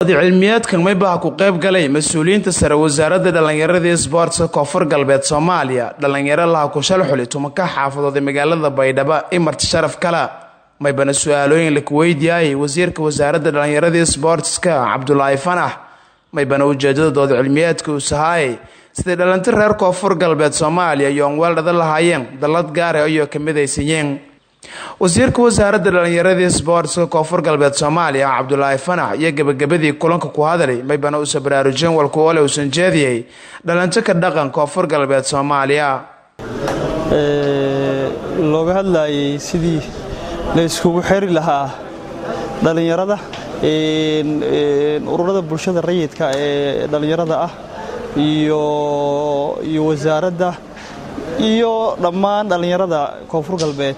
cilmiyeedkan maybaha ku qayb galay mas'uuliyiinta sare wasaaradda dhalinyarada iyo isboortiga koonfur galbeed Soomaaliya dhalinyaro laha ku shalxulay tumanka xaafadooda magaalada Baydhabo ee marti sharaf kala maybana su'aalooyin la weydiiyay wasiirka wasaaradda dhalinyarada iyo isboortiga Cabdullaahi Fanax maybana ujeedadooda cilmiyeedka uu sahay sida dhalinta reer koonfur galbeed Soomaaliya iyo weelada lahaayeen dalad gaar ah oo kamidaysan wasiirka wasaaradda dhalinyarada iyo isboortiga koonfur galbeed Soomaaliya Cabdullaahi Fanax iyo gabagabadii kulanka ku hadalay maybana uu sabraarujin walku oo uu sanjeediyay dhalinta ka dhaqan koonfur galbeed Soomaaliya looga hadlayay sidii la isku xiri lahaa dhalinyarada ururada bulshada rayidka ee dhalinyarada ah iyo wasaaradda iyo dhammaan dhalinyarada koonfur galbeed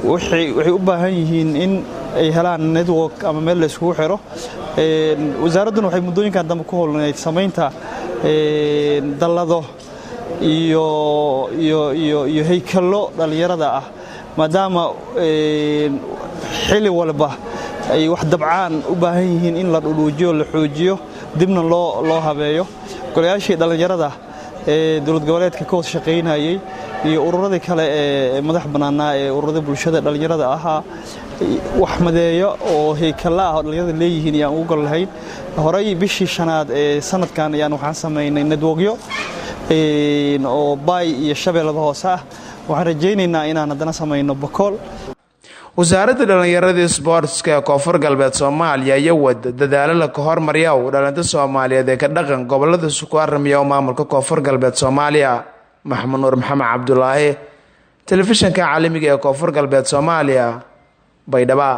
waxay u baahan yihiin in ay helaan network ama meel la isku xiro wasaaraddu waxay muddooyinkan dambe ku howlanayd sameynta dallado iyo heykalo dhalinyarada ah maadaama xilli walba ay wax dabcaan u baahan yihiin in la dhuluujiyo la xoojiyo dibna loo habeeyo golayaashii dhalinyarada dawlad goboleedka ka wada shaqeynayay iyo ururadii kale ee madax banaanaa ee ururada bulshada dhalinyarada ahaa wax madeeyo oo heykala ah dhalinyarada leeyihiin ayaan ugu golahayn horay bishii shanaad ee sanadkan ayaan waxaan sameynay networkyo oo baay iyo shabeellada hoose ah waxaan rajaynaynaa inaan haddana sameyno bakool wasaaradda dhalinyarada iyo isboortiga koonfur galbeed Soomaaliya iyo wada dadaalo la ka hormariyo dhalinta Soomaaliyeed ee ka dhaqan gobolada isku aramiya maamulka koonfur galbeed Soomaaliya Maxamed Nuur Maxamed Cabdullaahi telefishinka caalamiga ee koonfur galbeed Soomaaliya Baydhabo.